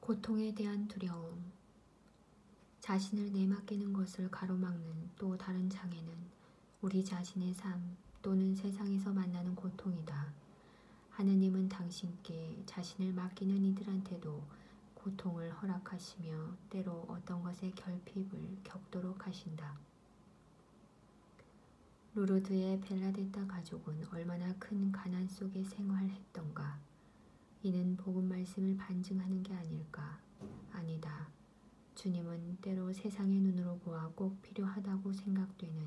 고통에 대한 두려움. 자신을 내맡기는 것을 가로막는 또 다른 장애는 우리 자신의 삶 또는 세상에서 만나는 고통이다. 하느님은 당신께 자신을 맡기는 이들한테도 고통을 허락하시며 때로 어떤 것에 결핍을 겪도록 하신다. 루르드의 벨라데타 가족은 얼마나 큰 가난 속에 생활했던가. 이는 복음 말씀을 반증하는 게 아닐까? 아니다. 주님은 때로 세상의 눈으로 보아 꼭 필요하다고 생각되는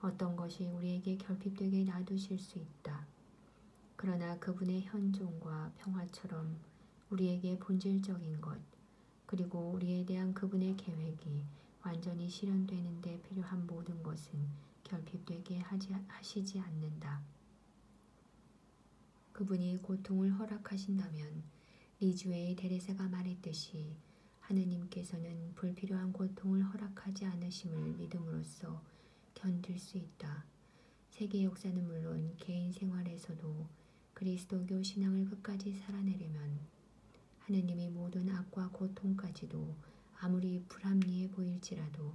어떤 것이 우리에게 결핍되게 놔두실 수 있다. 그러나 그분의 현존과 평화처럼 우리에게 본질적인 것, 그리고 우리에 대한 그분의 계획이 완전히 실현되는 데 필요한 모든 것은 결핍되게 하시지 않는다. 그분이 고통을 허락하신다면 리주에의 데레사가 말했듯이 하느님께서는 불필요한 고통을 허락하지 않으심을 믿음으로써 견딜 수 있다. 세계 역사는 물론 개인 생활에서도 그리스도교 신앙을 끝까지 살아내려면 하느님이 모든 악과 고통까지도 아무리 불합리해 보일지라도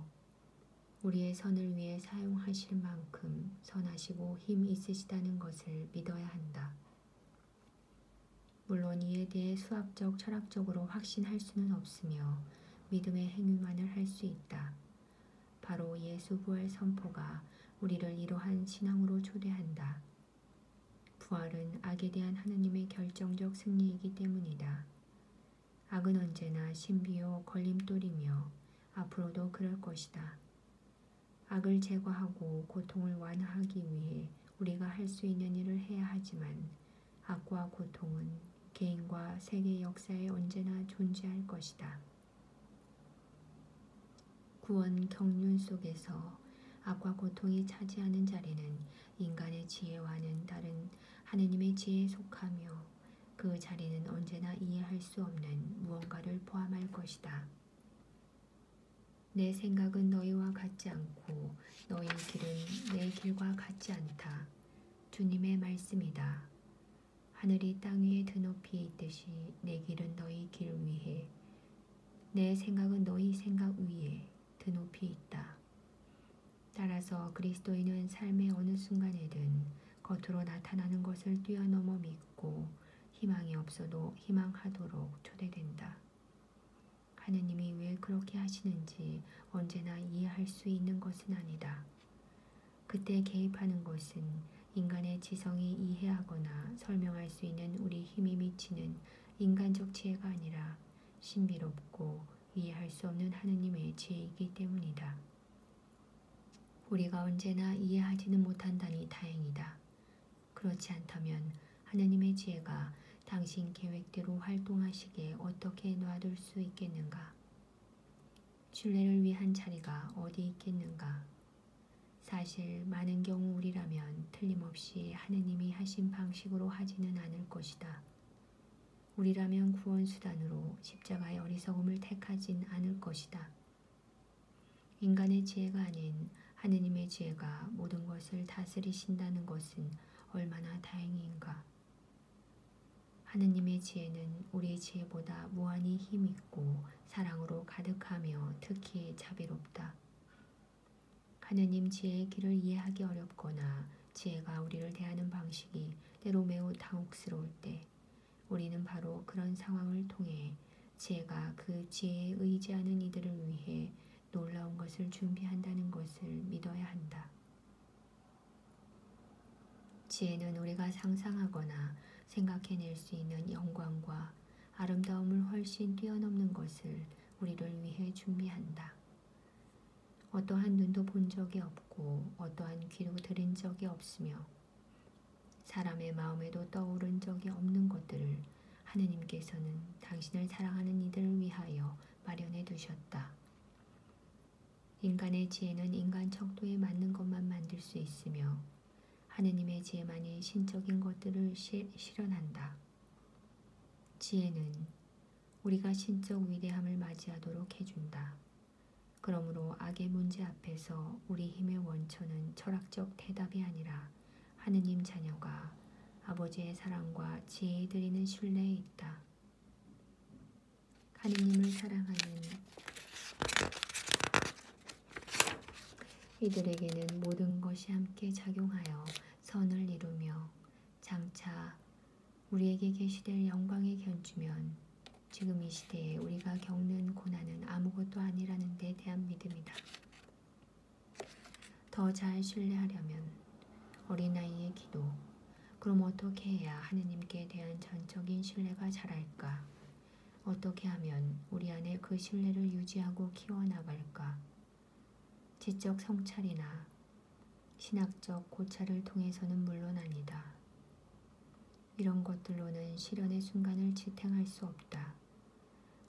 우리의 선을 위해 사용하실 만큼 선하시고 힘 있으시다는 것을 믿어야 한다. 물론 이에 대해 수학적, 철학적으로 확신할 수는 없으며 믿음의 행위만을 할 수 있다. 바로 예수 부활 선포가 우리를 이러한 신앙으로 초대한다. 부활은 악에 대한 하느님의 결정적 승리이기 때문이다. 악은 언제나 신비요 걸림돌이며 앞으로도 그럴 것이다. 악을 제거하고 고통을 완화하기 위해 우리가 할 수 있는 일을 해야 하지만 악과 고통은 개인과 세계 역사에 언제나 존재할 것이다. 구원 경륜 속에서 악과 고통이 차지하는 자리는 인간의 지혜와는 다른 하느님의 지혜에 속하며 그 자리는 언제나 이해할 수 없는 무언가를 포함할 것이다. 내 생각은 너희와 같지 않고 너희 길은 내 길과 같지 않다. 주님의 말씀이다. 하늘이 땅 위에 드높이 있듯이 내 길은 너희 길 위에 내 생각은 너희 생각 위에 드높이 있다. 따라서 그리스도인은 삶의 어느 순간에든 겉으로 나타나는 것을 뛰어넘어 믿고 희망이 없어도 희망하도록 초대된다. 하느님이 왜 그렇게 하시는지 언제나 이해할 수 있는 것은 아니다. 그때 개입하는 것은 인간의 지성이 이해하거나 설명할 수 있는 우리 힘이 미치는 인간적 지혜가 아니라 신비롭고 이해할 수 없는 하느님의 지혜이기 때문이다. 우리가 언제나 이해하지는 못한다니 다행이다. 그렇지 않다면 하느님의 지혜가 당신 계획대로 활동하시기에 어떻게 놔둘 수 있겠는가? 신뢰를 위한 자리가 어디 있겠는가? 사실 많은 경우 우리라면 틀림없이 하느님이 하신 방식으로 하지는 않을 것이다. 우리라면 구원수단으로 십자가의 어리석음을 택하진 않을 것이다. 인간의 지혜가 아닌 하느님의 지혜가 모든 것을 다스리신다는 것은 얼마나 다행인가. 하느님의 지혜는 우리의 지혜보다 무한히 힘있고 사랑으로 가득하며 특히 자비롭다. 하느님 지혜의 길을 이해하기 어렵거나 지혜가 우리를 대하는 방식이 때로 매우 당혹스러울 때 우리는 바로 그런 상황을 통해 지혜가 그 지혜에 의지하는 이들을 위해 놀라운 것을 준비한다는 것을 믿어야 한다. 지혜는 우리가 상상하거나 생각해낼 수 있는 영광과 아름다움을 훨씬 뛰어넘는 것을 우리를 위해 준비한다. 어떠한 눈도 본 적이 없고 어떠한 귀도 들은 적이 없으며 사람의 마음에도 떠오른 적이 없는 것들을 하느님께서는 당신을 사랑하는 이들을 위하여 마련해 두셨다. 인간의 지혜는 인간 척도에 맞는 것만 만들 수 있으며 하느님의 지혜만이 신적인 것들을 실현한다. 지혜는 우리가 신적 위대함을 맞이하도록 해준다. 그러므로 악의 문제 앞에서 우리 힘의 원천은 철학적 대답이 아니라 하느님 자녀가 아버지의 사랑과 지혜에 드리는 신뢰에 있다. 하느님을 사랑하는 이들에게는 모든 것이 함께 작용하여 선을 이루며 장차 우리에게 계시될 영광에 견주면 지금 이 시대에 우리가 겪는 고난은 아무것도 아니라는 데 대한 믿음이다. 더 잘 신뢰하려면 어린아이의 기도, 그럼 어떻게 해야 하느님께 대한 전적인 신뢰가 자랄까? 어떻게 하면 우리 안에 그 신뢰를 유지하고 키워나갈까? 지적 성찰이나 신학적 고찰을 통해서는 물론 아니다. 이런 것들로는 실현의 순간을 지탱할 수 없다.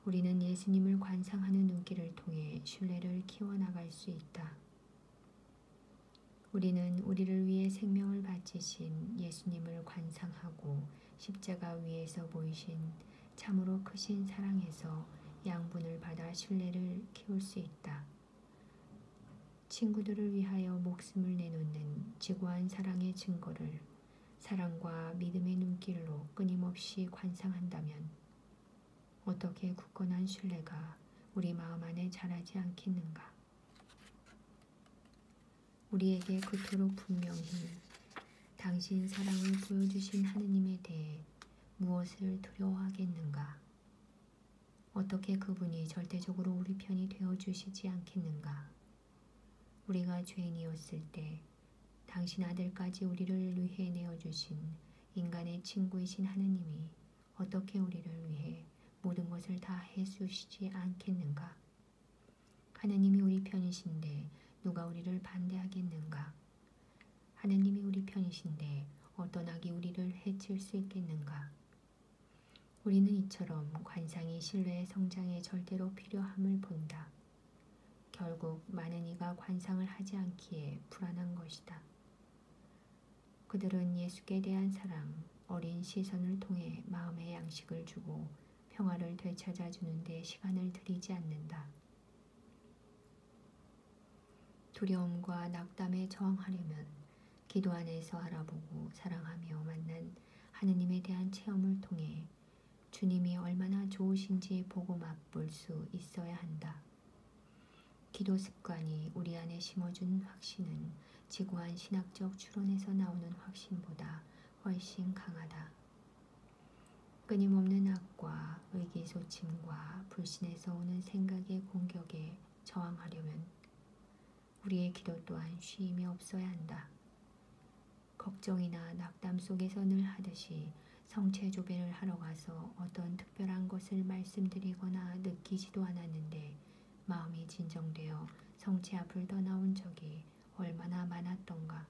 우리는 예수님을 관상하는 눈길을 통해 신뢰를 키워나갈 수 있다. 우리는 우리를 위해 생명을 바치신 예수님을 관상하고 십자가 위에서 보이신 참으로 크신 사랑에서 양분을 받아 신뢰를 키울 수 있다. 친구들을 위하여 목숨을 내놓는 지고한 사랑의 증거를 사랑과 믿음의 눈길로 끊임없이 관상한다면 어떻게 굳건한 신뢰가 우리 마음 안에 자라지 않겠는가? 우리에게 그토록 분명히 당신 사랑을 보여주신 하느님에 대해 무엇을 두려워하겠는가? 어떻게 그분이 절대적으로 우리 편이 되어주시지 않겠는가? 우리가 죄인이었을 때 당신 아들까지 우리를 위해 내어주신 인간의 친구이신 하느님이 어떻게 우리를 위해 모든 것을 다 해주시지 않겠는가? 하느님이 우리 편이신데 누가 우리를 반대하겠는가? 하느님이 우리 편이신데 어떤 악이 우리를 해칠 수 있겠는가? 우리는 이처럼 관상이 신뢰의 성장에 절대로 필요함을 본다. 결국 많은 이가 관상을 하지 않기에 불안한 것이다. 그들은 예수께 대한 사랑, 어린 시선을 통해 마음의 양식을 주고 평화를 되찾아주는 데 시간을 들이지 않는다. 두려움과 낙담에 저항하려면 기도 안에서 알아보고 사랑하며 만난 하느님에 대한 체험을 통해 주님이 얼마나 좋으신지 보고 맛볼 수 있어야 한다. 기도 습관이 우리 안에 심어준 확신은 지고한 신학적 추론에서 나오는 확신보다 훨씬 강하다. 끊임없는 악과 의기소침과 불신에서 오는 생각의 공격에 저항하려면 우리의 기도 또한 쉼이 없어야 한다. 걱정이나 낙담 속에서 늘 하듯이 성체조배를 하러 가서 어떤 특별한 것을 말씀드리거나 느끼지도 않았는데 마음이 진정되어 성체 앞을 떠나온 적이 얼마나 많았던가.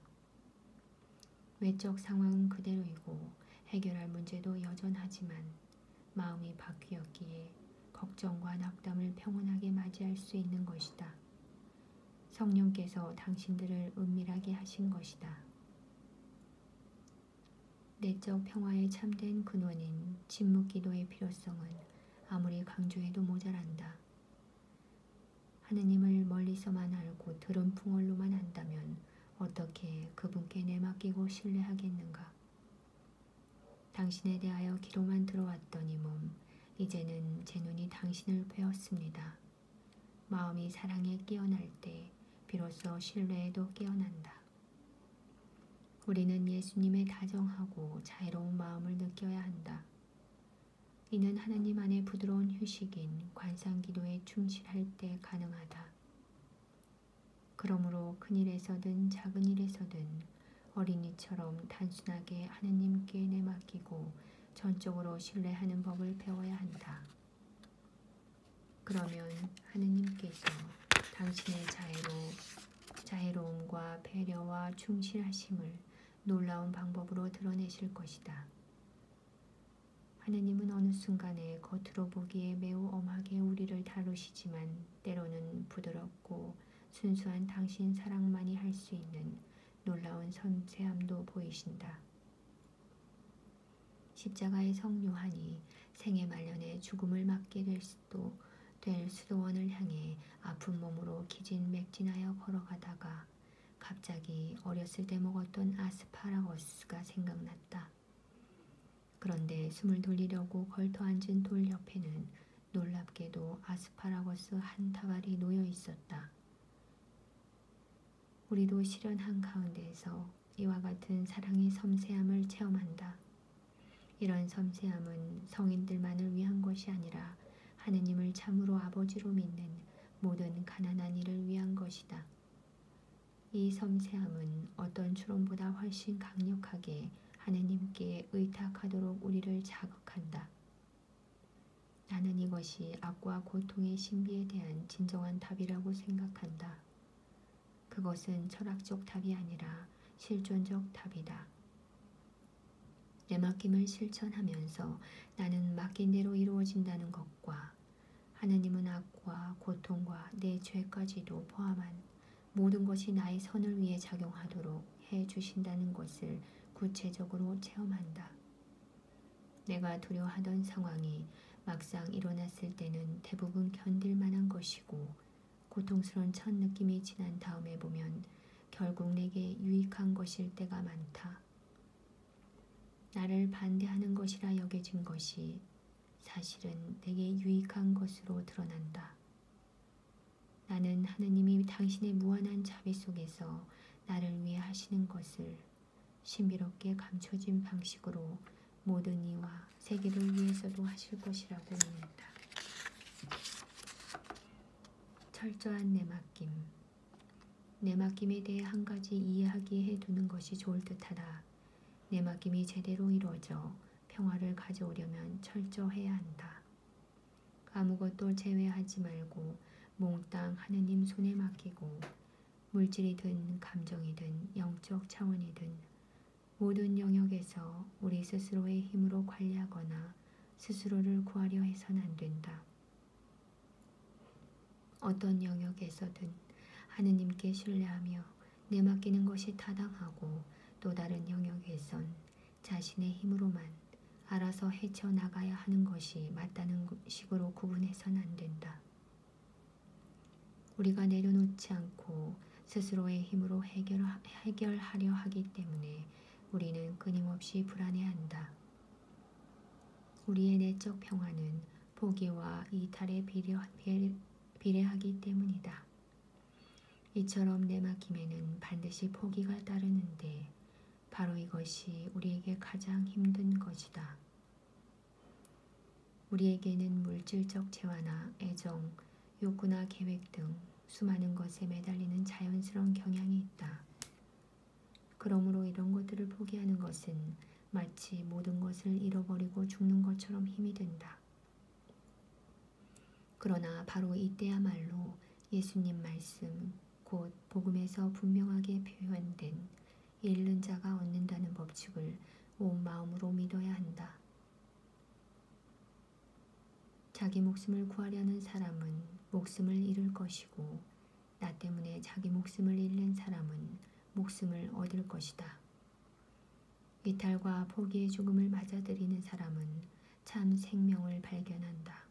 외적 상황은 그대로이고 해결할 문제도 여전하지만 마음이 바뀌었기에 걱정과 낙담을 평온하게 맞이할 수 있는 것이다. 성령께서 당신들을 은밀하게 하신 것이다. 내적 평화의 참된 근원인 침묵기도의 필요성은 아무리 강조해도 모자란다. 하느님을 멀리서만 알고 들은 풍월로만 안다면 어떻게 그분께 내맡기고 신뢰하겠는가? 당신에 대하여 기도만 들어왔던 이 몸, 이제는 제 눈이 당신을 배웠습니다. 마음이 사랑에 깨어날 때 비로소 신뢰에도 깨어난다. 우리는 예수님의 다정하고 자애로운 마음을 느껴야 한다. 이는 하나님 안에 부드러운 휴식인 관상기도에 충실할 때 가능하다. 그러므로 큰 일에서든 작은 일에서든 어린이처럼 단순하게 하느님께 내맡기고 전적으로 신뢰하는 법을 배워야 한다. 그러면 하느님께서 당신의 자애로움과 배려와 충실하심을 놀라운 방법으로 드러내실 것이다. 하느님은 어느 순간에 겉으로 보기에 매우 엄하게 우리를 다루시지만 때로는 부드럽고 순수한 당신 사랑만이 할 수 있는 놀라운 섬세함도 보이신다. 십자가의 성 요한이 생애 말년에 죽음을 맞게 될 수도원을 향해 아픈 몸으로 기진맥진하여 걸어가다가 갑자기 어렸을 때 먹었던 아스파라거스가 생각났다. 그런데 숨을 돌리려고 걸터앉은 돌 옆에는 놀랍게도 아스파라거스 한 다발이 놓여 있었다. 우리도 시련 한가운데에서 이와 같은 사랑의 섬세함을 체험한다. 이런 섬세함은 성인들만을 위한 것이 아니라 하느님을 참으로 아버지로 믿는 모든 가난한 이를 위한 것이다. 이 섬세함은 어떤 추론보다 훨씬 강력하게 하느님께 의탁하도록 우리를 자극한다. 나는 이것이 악과 고통의 신비에 대한 진정한 답이라고 생각한다. 그것은 철학적 답이 아니라 실존적 답이다. 내 맡김을 실천하면서 나는 맡긴 대로 이루어진다는 것과 하느님은 악과 고통과 내 죄까지도 포함한 모든 것이 나의 선을 위해 작용하도록 해 주신다는 것을 구체적으로 체험한다. 내가 두려워하던 상황이 막상 일어났을 때는 대부분 견딜 만한 것이고 고통스러운 첫 느낌이 지난 다음에 보면 결국 내게 유익한 것일 때가 많다. 나를 반대하는 것이라 여겨진 것이 사실은 내게 유익한 것으로 드러난다. 나는 하느님이 당신의 무한한 자비 속에서 나를 위해 하시는 것을 신비롭게 감춰진 방식으로 모든 이와 세계를 위해서도 하실 것이라고 믿는다. 철저한 내 맡김. 내 맡김에 대해 한 가지 이해하게 해두는 것이 좋을 듯하다. 내 맡김이 제대로 이루어져 평화를 가져오려면 철저해야 한다. 아무것도 제외하지 말고 몽땅 하느님 손에 맡기고 물질이든 감정이든 영적 차원이든 모든 영역에서 우리 스스로의 힘으로 관리하거나 스스로를 구하려 해서는 안 된다. 어떤 영역에서든 하느님께 신뢰하며 내맡기는 것이 타당하고 또 다른 영역에선 자신의 힘으로만 알아서 헤쳐나가야 하는 것이 맞다는 식으로 구분해서는 안 된다. 우리가 내려놓지 않고 스스로의 힘으로 해결하려 하기 때문에 우리는 끊임없이 불안해한다. 우리의 내적 평화는 포기와 이탈에 비례하기 때문이다. 이처럼 내맡김에는 반드시 포기가 따르는데 바로 이것이 우리에게 가장 힘든 것이다. 우리에게는 물질적 재화나 애정, 욕구나 계획 등 수많은 것에 매달리는 자연스러운 경향이 있다. 그러므로 이런 것들을 포기하는 것은 마치 모든 것을 잃어버리고 죽는 것처럼 힘이 든다. 그러나 바로 이때야말로 예수님 말씀, 곧 복음에서 분명하게 표현된 잃는 자가 얻는다는 법칙을 온 마음으로 믿어야 한다. 자기 목숨을 구하려는 사람은 목숨을 잃을 것이고 나 때문에 자기 목숨을 잃는 사람은 목숨을 얻을 것이다. 이탈과 포기의 죽음을 맞아들이는 사람은 참 생명을 발견한다.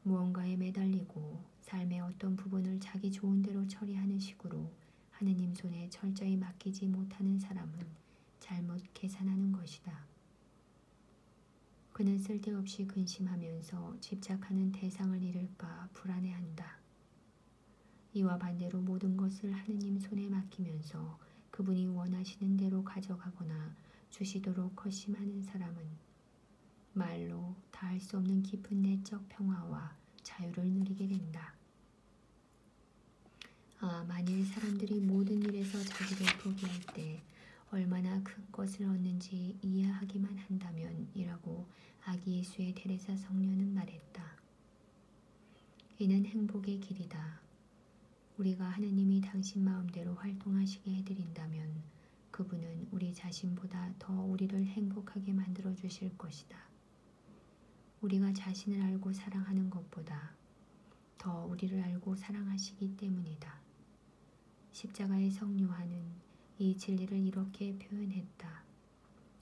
무언가에 매달리고 삶의 어떤 부분을 자기 좋은 대로 처리하는 식으로 하느님 손에 철저히 맡기지 못하는 사람은 잘못 계산하는 것이다. 그는 쓸데없이 근심하면서 집착하는 대상을 잃을까 불안해한다. 이와 반대로 모든 것을 하느님 손에 맡기면서 그분이 원하시는 대로 가져가거나 주시도록 결심하는 사람은 말로 다할 수 없는 깊은 내적 평화와 자유를 누리게 된다. 만일 사람들이 모든 일에서 자기를 포기할 때 얼마나 큰 것을 얻는지 이해하기만 한다면 이라고 아기 예수의 테레사 성녀는 말했다. 이는 행복의 길이다. 우리가 하느님이 당신 마음대로 활동하시게 해드린다면 그분은 우리 자신보다 더 우리를 행복하게 만들어 주실 것이다. 우리가 자신을 알고 사랑하는 것보다 더 우리를 알고 사랑하시기 때문이다. 십자가의 성 요한은 이 진리를 이렇게 표현했다.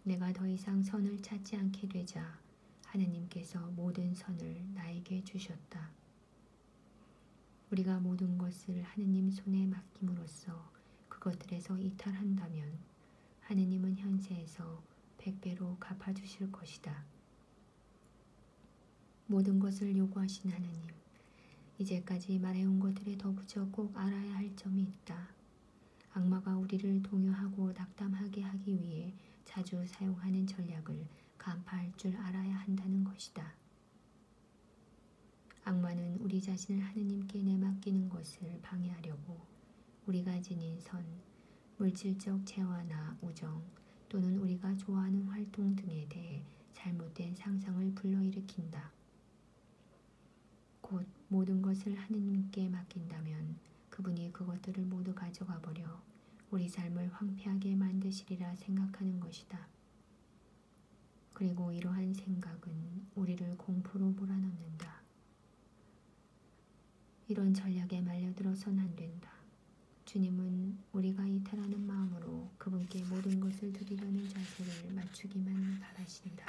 내가 더 이상 선을 찾지 않게 되자 하느님께서 모든 선을 나에게 주셨다. 우리가 모든 것을 하느님 손에 맡김으로써 그것들에서 이탈한다면 하느님은 현세에서 100배로 갚아주실 것이다. 모든 것을 요구하신 하느님, 이제까지 말해온 것들에 덧붙여 꼭 알아야 할 점이 있다. 악마가 우리를 동요하고 낙담하게 하기 위해 자주 사용하는 전략을 간파할 줄 알아야 한다는 것이다. 악마는 우리 자신을 하느님께 내맡기는 것을 방해하려고 우리가 지닌 선, 물질적 재화나 우정 또는 우리가 좋아하는 활동 등에 대해 잘못된 상상을 불러일으킨다. 곧 모든 것을 하느님께 맡긴다면 그분이 그것들을 모두 가져가 버려 우리 삶을 황폐하게 만드시리라 생각하는 것이다. 그리고 이러한 생각은 우리를 공포로 몰아넣는다. 이런 전략에 말려들어선 안 된다. 주님은 우리가 이탈하는 마음으로 그분께 모든 것을 드리려는 자세를 맞추기만 바라신다.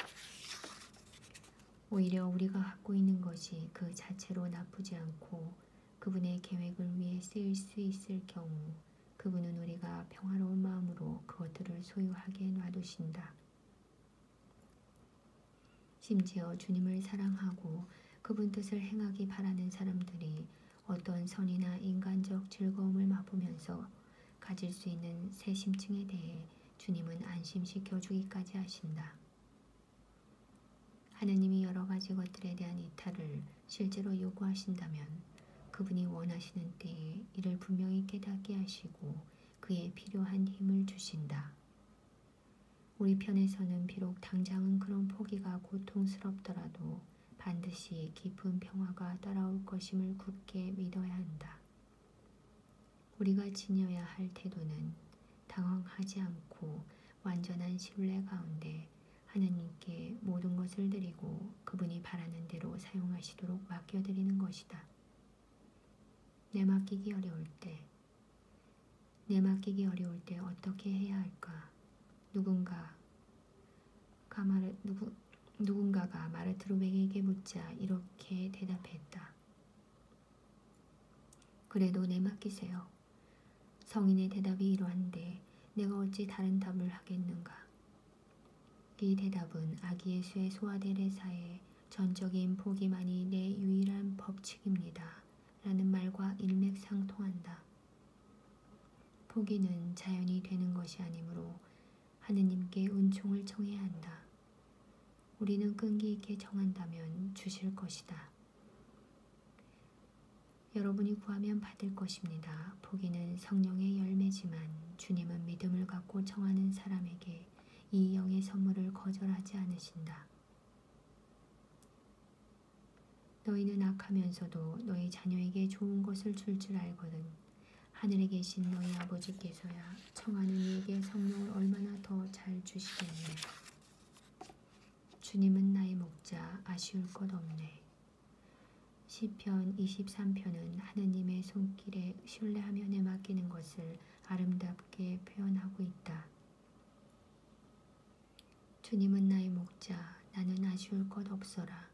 오히려 우리가 갖고 있는 것이 그 자체로 나쁘지 않고 그분의 계획을 위해 쓰일 수 있을 경우 그분은 우리가 평화로운 마음으로 그것들을 소유하게 놔두신다. 심지어 주님을 사랑하고 그분 뜻을 행하기 바라는 사람들이 어떤 선이나 인간적 즐거움을 맛보면서 가질 수 있는 새 심층에 대해 주님은 안심시켜 주기까지 하신다. 하느님이 여러 가지 것들에 대한 이탈을 실제로 요구하신다면 그분이 원하시는 때에 이를 분명히 깨닫게 하시고 그에 필요한 힘을 주신다. 우리 편에서는 비록 당장은 그런 포기가 고통스럽더라도 반드시 깊은 평화가 따라올 것임을 굳게 믿어야 한다. 우리가 지녀야 할 태도는 당황하지 않고 완전한 신뢰 가운데 하느님께 모든 것을 드리고 그분이 바라는 대로 사용하시도록 맡겨드리는 것이다. 내맡기기 어려울 때 어떻게 해야 할까? 누군가가 마르트루백에게 묻자 이렇게 대답했다. 그래도 내맡기세요. 성인의 대답이 이러한데 내가 어찌 다른 답을 하겠는가? 이 대답은 아기 예수의 소아데레사의 전적인 포기만이 내 유일한 법칙입니다. 라는 말과 일맥상통한다. 포기는 자연이 되는 것이 아니므로 하느님께 은총을 청해야 한다. 우리는 끈기 있게 청한다면 주실 것이다. 여러분이 구하면 받을 것입니다. 포기는 성령의 열매지만 주님은 믿음을 갖고 청하는 사람에게 이 영의 선물을 거절하지 않으신다. 너희는 악하면서도 너희 자녀에게 좋은 것을 줄 줄 알거든. 하늘에 계신 너희 아버지께서야 청하는 이에게 성령을 얼마나 더 잘 주시겠네. 주님은 나의 목자, 아쉬울 것 없네. 시편 23편은 하느님의 손길에 신뢰하며 내맡기는 것을 아름답게 표현하고 있다. 주님은 나의 목자, 나는 아쉬울 것 없어라.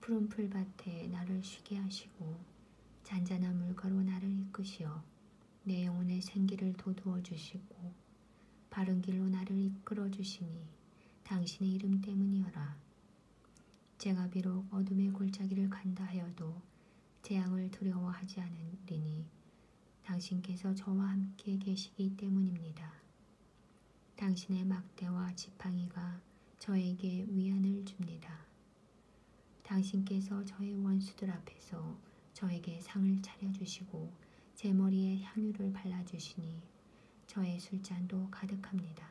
푸른 풀밭에 나를 쉬게 하시고 잔잔한 물가로 나를 이끄시어 내 영혼의 생기를 돋우어 주시고 바른 길로 나를 이끌어 주시니 당신의 이름 때문이어라. 제가 비록 어둠의 골짜기를 간다 하여도 재앙을 두려워하지 않으리니 당신께서 저와 함께 계시기 때문입니다. 당신의 막대와 지팡이가 저에게 위안을 줍니다. 당신께서 저의 원수들 앞에서 저에게 상을 차려주시고 제 머리에 향유를 발라주시니 저의 술잔도 가득합니다.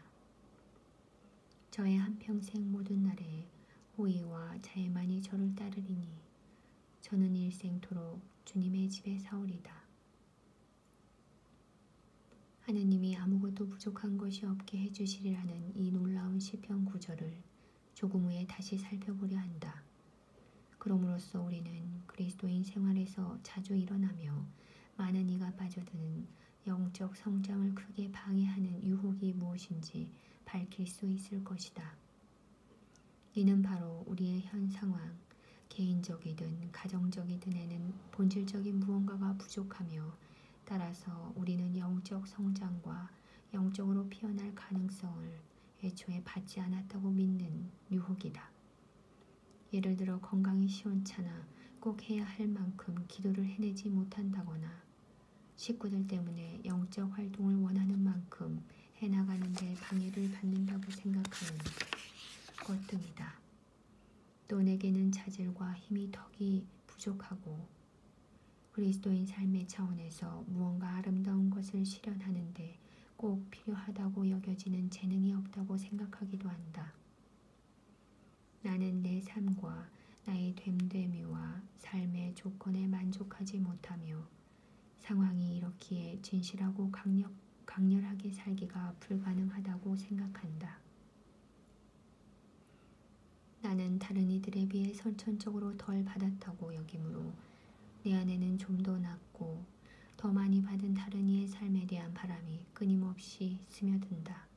저의 한평생 모든 날에 호의와 자애만이 저를 따르리니 저는 일생토록 주님의 집에 사오리다. 하느님이 아무것도 부족한 것이 없게 해주시리라는 이 놀라운 시편 구절을 조금 후에 다시 살펴보려 한다. 그럼으로써 우리는 그리스도인 생활에서 자주 일어나며 많은 이가 빠져드는 영적 성장을 크게 방해하는 유혹이 무엇인지 밝힐 수 있을 것이다. 이는 바로 우리의 현 상황, 개인적이든 가정적이든에는 본질적인 무언가가 부족하며 따라서 우리는 영적 성장과 영적으로 피어날 가능성을 애초에 받지 않았다고 믿는 유혹이다. 예를 들어 건강이 시원찮아 꼭 해야 할 만큼 기도를 해내지 못한다거나 식구들 때문에 영적 활동을 원하는 만큼 해나가는데 방해를 받는다고 생각하는 것 등이다. 또 내게는 자질과 힘이 턱이 부족하고 그리스도인 삶의 차원에서 무언가 아름다운 것을 실현하는데 꼭 필요하다고 여겨지는 재능이 없다고 생각하기도 한다. 나는 내 삶과 나의 됨됨이와 삶의 조건에 만족하지 못하며 상황이 이렇기에 진실하고 강렬하게 살기가 불가능하다고 생각한다. 나는 다른 이들에 비해 선천적으로 덜 받았다고 여기므로 내 안에는 좀 더 낮고 더 많이 받은 다른 이의 삶에 대한 바람이 끊임없이 스며든다.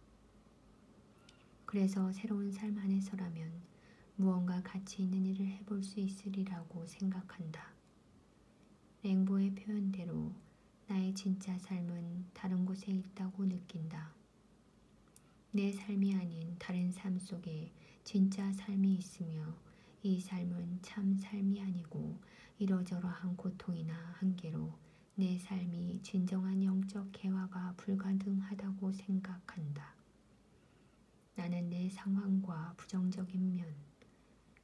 그래서 새로운 삶 안에서라면 무언가 가치 있는 일을 해볼 수 있으리라고 생각한다. 랭보의 표현대로 나의 진짜 삶은 다른 곳에 있다고 느낀다. 내 삶이 아닌 다른 삶 속에 진짜 삶이 있으며 이 삶은 참 삶이 아니고 이러저러한 고통이나 한계로 내 삶이 진정한 영적 개화가 불가능하다고 생각한다. 나는 내 상황과 부정적인 면,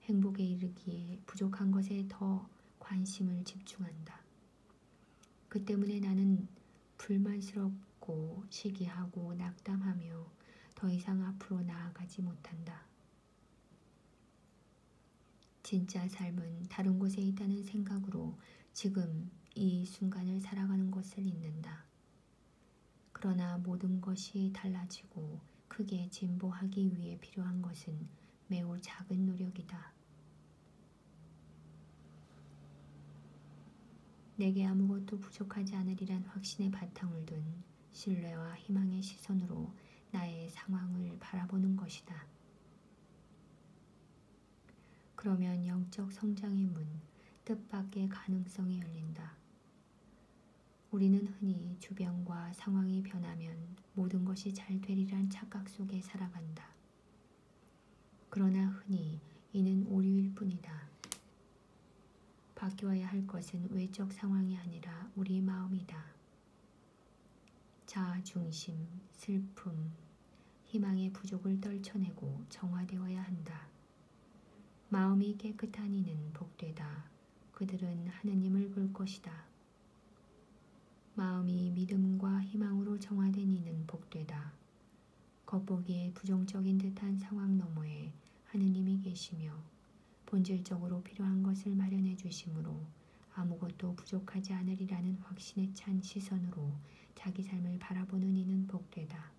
행복에 이르기에 부족한 것에 더 관심을 집중한다. 그 때문에 나는 불만스럽고 시기하고 낙담하며 더 이상 앞으로 나아가지 못한다. 진짜 삶은 다른 곳에 있다는 생각으로 지금 이 순간을 살아가는 것을 잊는다. 그러나 모든 것이 달라지고 크게 진보하기 위해 필요한 것은 매우 작은 노력이다. 내게 아무것도 부족하지 않으리란 확신의 바탕을 둔 신뢰와 희망의 시선으로 나의 상황을 바라보는 것이다. 그러면 영적 성장의 문, 뜻밖의 가능성이 열린다. 우리는 흔히 주변과 상황이 변하면 모든 것이 잘 되리란 착각 속에 살아간다. 그러나 흔히 이는 오류일 뿐이다. 바뀌어야 할 것은 외적 상황이 아니라 우리 마음이다. 자아 중심, 슬픔, 희망의 부족을 떨쳐내고 정화되어야 한다. 마음이 깨끗한 이는 복되다. 그들은 하느님을 볼 것이다. 마음이 믿음과 희망으로 정화된 이는 복되다. 겉보기에 부정적인 듯한 상황 너머에 하느님이 계시며 본질적으로 필요한 것을 마련해 주심으로 아무것도 부족하지 않으리라는 확신에 찬 시선으로 자기 삶을 바라보는 이는 복되다.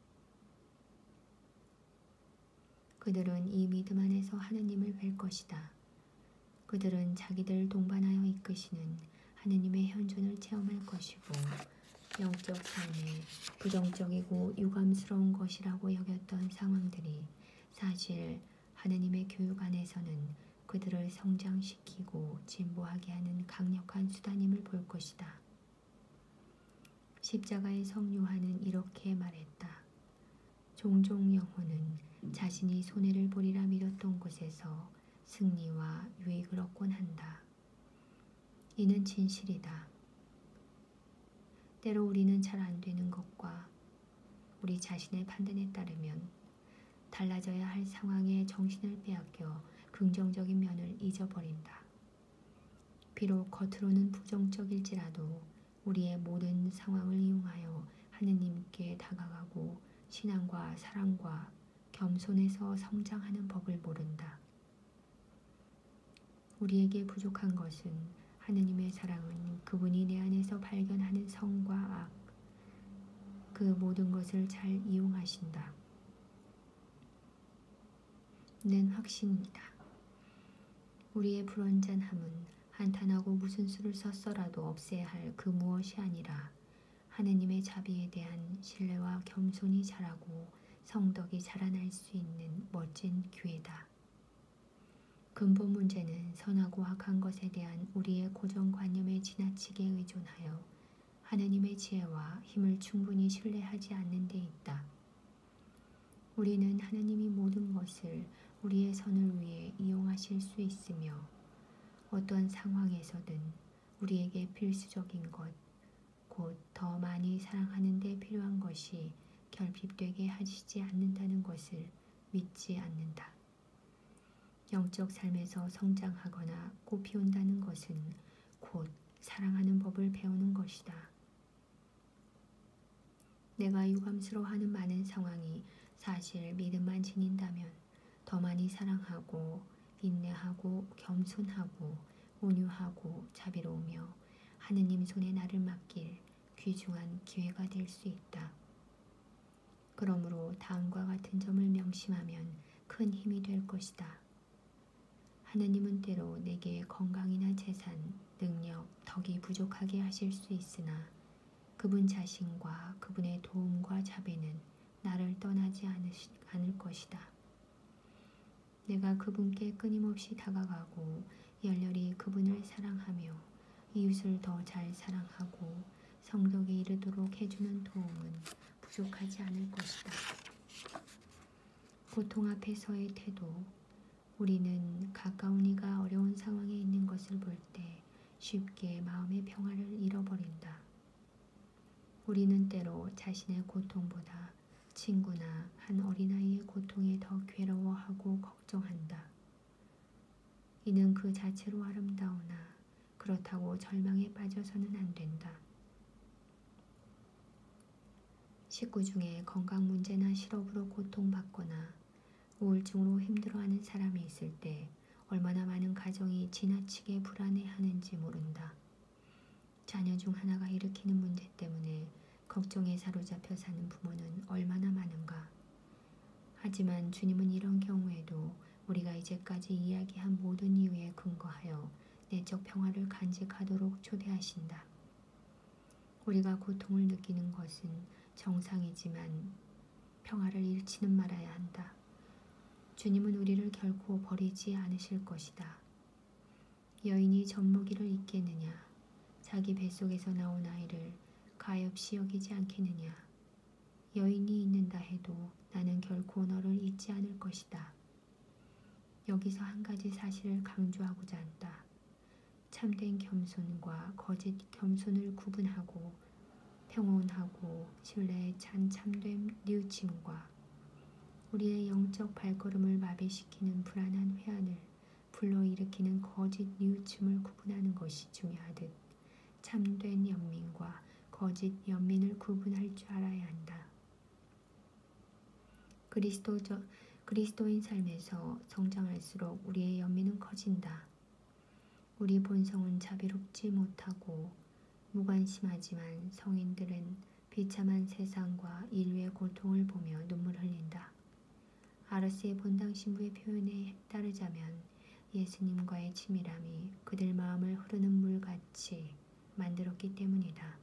그들은 이 믿음 안에서 하느님을 뵐 것이다. 그들은 자기들을 동반하여 이끄시는 하느님의 현존을 체험할 것이고 영적 삶에 부정적이고 유감스러운 것이라고 여겼던 상황들이 사실 하느님의 교육 안에서는 그들을 성장시키고 진보하게 하는 강력한 수단임을 볼 것이다. 십자가의 성 요한은 이렇게 말했다. 종종 영혼은 자신이 손해를 보리라 믿었던 곳에서 승리와 유익을 얻곤 한다. 이는 진실이다. 때로 우리는 잘 안 되는 것과 우리 자신의 판단에 따르면 달라져야 할 상황에 정신을 빼앗겨 긍정적인 면을 잊어버린다. 비록 겉으로는 부정적일지라도 우리의 모든 상황을 이용하여 하느님께 다가가고 신앙과 사랑과 겸손에서 성장하는 법을 모른다. 우리에게 부족한 것은 하느님의 사랑은 그분이 내 안에서 발견하는 성과 악, 그 모든 것을 잘 이용하신다. 는 확신이다. 우리의 불완전함은 한탄하고 무슨 수를 썼어라도 없애야 할 그 무엇이 아니라 하느님의 자비에 대한 신뢰와 겸손이 자라고 성덕이 자라날 수 있는 멋진 기회다. 근본 문제는 선하고 악한 것에 대한 우리의 고정관념에 지나치게 의존하여 하느님의 지혜와 힘을 충분히 신뢰하지 않는 데 있다. 우리는 하느님이 모든 것을 우리의 선을 위해 이용하실 수 있으며 어떠한 상황에서든 우리에게 필수적인 것, 곧 더 많이 사랑하는 데 필요한 것이 결핍되게 하시지 않는다는 것을 믿지 않는다. 영적 삶에서 성장하거나 꽃피운다는 것은 곧 사랑하는 법을 배우는 것이다. 내가 유감스러워하는 많은 상황이 사실 믿음만 지닌다면 더 많이 사랑하고 인내하고 겸손하고 온유하고 자비로우며 하느님 손에 나를 맡길 귀중한 기회가 될 수 있다. 그러므로 다음과 같은 점을 명심하면 큰 힘이 될 것이다. 하느님은 때로 내게 건강이나 재산, 능력, 덕이 부족하게 하실 수 있으나 그분 자신과 그분의 도움과 자비는 나를 떠나지 않을 것이다. 내가 그분께 끊임없이 다가가고 열렬히 그분을 사랑하며 이웃을 더 잘 사랑하고 성덕에 이르도록 해주는 도움은 부족하지 않을 것이다. 고통 앞에서의 태도. 우리는 가까운 이가 어려운 상황에 있는 것을 볼 때 쉽게 마음의 평화를 잃어버린다. 우리는 때로 자신의 고통보다 친구나 한 어린아이의 고통에 더 괴로워하고 걱정한다. 이는 그 자체로 아름다우나 그렇다고 절망에 빠져서는 안 된다. 식구 중에 건강 문제나 실업으로 고통받거나 우울증으로 힘들어하는 사람이 있을 때 얼마나 많은 가정이 지나치게 불안해하는지 모른다. 자녀 중 하나가 일으키는 문제 때문에 걱정에 사로잡혀 사는 부모는 얼마나 많은가. 하지만 주님은 이런 경우에도 우리가 이제까지 이야기한 모든 이유에 근거하여 내적 평화를 간직하도록 초대하신다. 우리가 고통을 느끼는 것은 정상이지만 평화를 잃지는 말아야 한다. 주님은 우리를 결코 버리지 않으실 것이다. 여인이 젖먹이를 잊겠느냐? 자기 뱃속에서 나온 아이를 가엾이 여기지 않겠느냐? 여인이 잊는다 해도 나는 결코 너를 잊지 않을 것이다. 여기서 한 가지 사실을 강조하고자 한다. 참된 겸손과 거짓 겸손을 구분하고 평온하고 신뢰에 찬 참된 뉘우침과 우리의 영적 발걸음을 마비시키는 불안한 회한을 불러일으키는 거짓 뉘우침을 구분하는 것이 중요하듯 참된 연민과 거짓 연민을 구분할 줄 알아야 한다. 그리스도인 삶에서 성장할수록 우리의 연민은 커진다. 우리 본성은 자비롭지 못하고 무관심하지만 성인들은 비참한 세상과 인류의 고통을 보며 눈물 흘린다. 아르스의 본당 신부의 표현에 따르자면 예수님과의 친밀함이 그들 마음을 흐르는 물같이 만들었기 때문이다.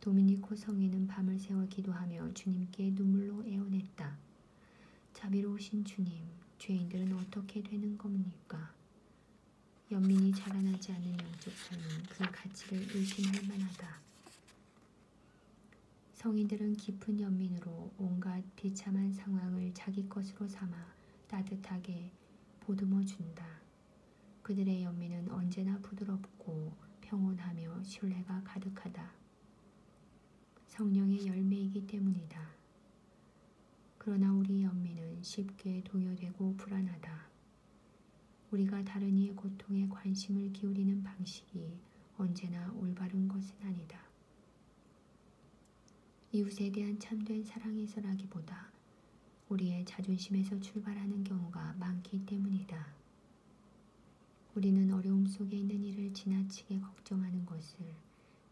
도미니코 성인은 밤을 새워 기도하며 주님께 눈물로 애원했다. 자비로우신 주님, 죄인들은 어떻게 되는 겁니까? 연민이 자라나지 않는 영적 삶은 그 가치를 의심할 만하다. 성인들은 깊은 연민으로 온갖 비참한 상황을 자기 것으로 삼아 따뜻하게 보듬어 준다. 그들의 연민은 언제나 부드럽고 평온하며 신뢰가 가득하다. 성령의 열매이기 때문이다. 그러나 우리 연민은 쉽게 동요되고 불안하다. 우리가 다른 이의 고통에 관심을 기울이는 방식이 언제나 올바른 것은 아니다. 이웃에 대한 참된 사랑에서라기보다 우리의 자존심에서 출발하는 경우가 많기 때문이다. 우리는 어려움 속에 있는 이를 지나치게 걱정하는 것을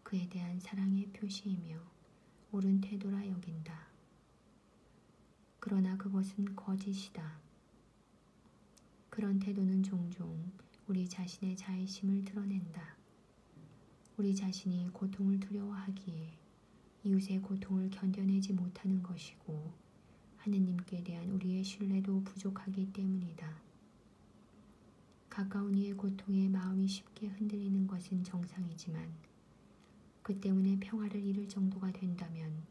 그에 대한 사랑의 표시이며 옳은 태도라 여긴다. 그러나 그것은 거짓이다. 그런 태도는 종종 우리 자신의 자의심을 드러낸다. 우리 자신이 고통을 두려워하기에 이웃의 고통을 견뎌내지 못하는 것이고 하느님께 대한 우리의 신뢰도 부족하기 때문이다. 가까운 이의 고통에 마음이 쉽게 흔들리는 것은 정상이지만 그 때문에 평화를 잃을 정도가 된다면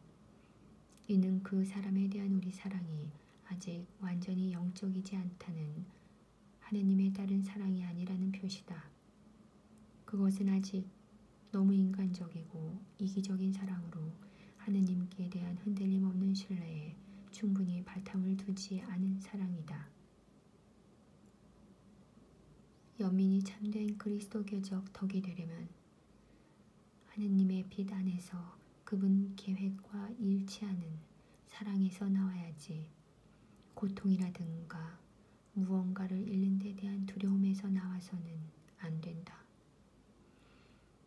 이는 그 사람에 대한 우리 사랑이 아직 완전히 영적이지 않다는 하느님에 따른 사랑이 아니라는 표시다. 그것은 아직 너무 인간적이고 이기적인 사랑으로 하느님께 대한 흔들림 없는 신뢰에 충분히 바탕을 두지 않은 사랑이다. 연민이 참된 그리스도교적 덕이 되려면 하느님의 빛 안에서 그분 계획과 일치하는 사랑에서 나와야지 고통이라든가 무언가를 잃는 데 대한 두려움에서 나와서는 안 된다.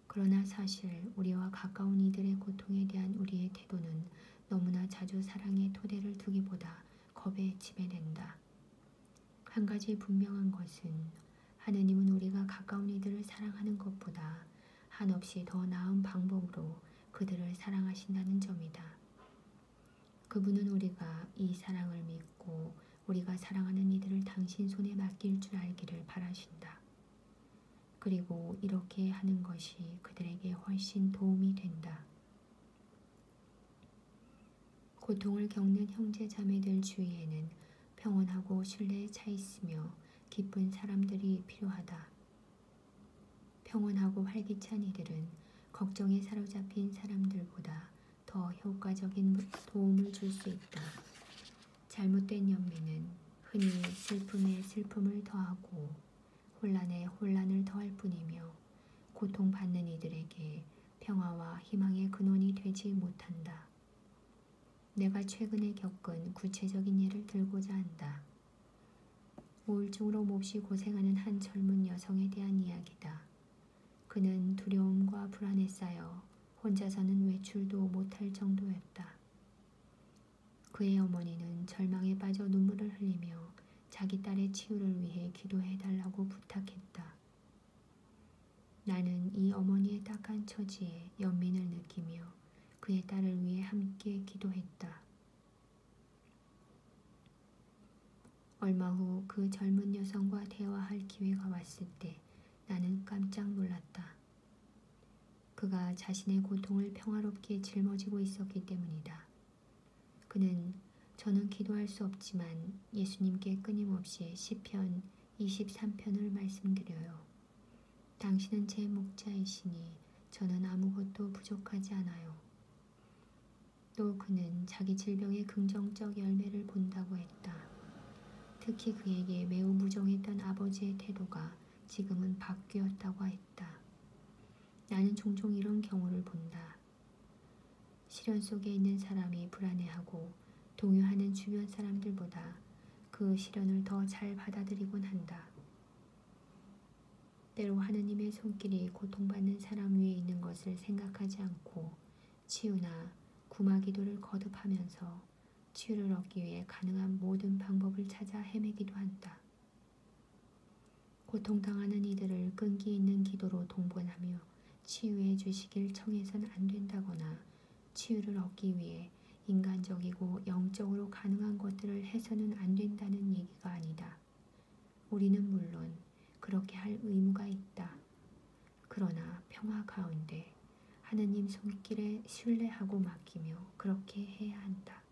그러나 사실 우리와 가까운 이들의 고통에 대한 우리의 태도는 너무나 자주 사랑의 토대를 두기보다 겁에 지배된다. 한 가지 분명한 것은 하느님은 우리가 가까운 이들을 사랑하는 것보다 한없이 더 나은 방법으로 그들을 사랑하신다는 점이다. 그분은 우리가 이 사랑을 믿고 우리가 사랑하는 이들을 당신 손에 맡길 줄 알기를 바라신다. 그리고 이렇게 하는 것이 그들에게 훨씬 도움이 된다. 고통을 겪는 형제 자매들 주위에는 평온하고 신뢰에 차 있으며 기쁜 사람들이 필요하다. 평온하고 활기찬 이들은 걱정에 사로잡힌 사람들보다 더 효과적인 도움을 줄 수 있다. 잘못된 연민은 흔히 슬픔에 슬픔을 더하고 혼란에 혼란을 더할 뿐이며 고통받는 이들에게 평화와 희망의 근원이 되지 못한다. 내가 최근에 겪은 구체적인 예를 들고자 한다. 우울증으로 몹시 고생하는 한 젊은 여성에 대한 이야기다. 그는 두려움과 불안에 쌓여 혼자서는 외출도 못할 정도였다. 그의 어머니는 절망에 빠져 눈물을 흘리며 자기 딸의 치유를 위해 기도해달라고 부탁했다. 나는 이 어머니의 딱한 처지에 연민을 느끼며 그의 딸을 위해 함께 기도했다. 얼마 후 그 젊은 여성과 대화할 기회가 왔을 때 나는 깜짝 놀랐다. 그가 자신의 고통을 평화롭게 짊어지고 있었기 때문이다. 그는 저는 기도할 수 없지만 예수님께 끊임없이 시편 23편을 말씀드려요. 당신은 제 목자이시니 저는 아무것도 부족하지 않아요. 또 그는 자기 질병의 긍정적 열매를 본다고 했다. 특히 그에게 매우 무정했던 아버지의 태도가 지금은 바뀌었다고 했다. 나는 종종 이런 경우를 본다. 시련 속에 있는 사람이 불안해하고 동요하는 주변 사람들보다 그 시련을 더 잘 받아들이곤 한다. 때로 하느님의 손길이 고통받는 사람 위에 있는 것을 생각하지 않고 치유나 구마 기도를 거듭하면서 치유를 얻기 위해 가능한 모든 방법을 찾아 헤매기도 한다. 고통당하는 이들을 끈기 있는 기도로 동반하며 치유해 주시길 청해서는 안 된다거나 치유를 얻기 위해 인간적이고 영적으로 가능한 것들을 해서는 안 된다는 얘기가 아니다. 우리는 물론 그렇게 할 의무가 있다. 그러나 평화 가운데 하느님 손길에 신뢰하고 맡기며 그렇게 해야 한다.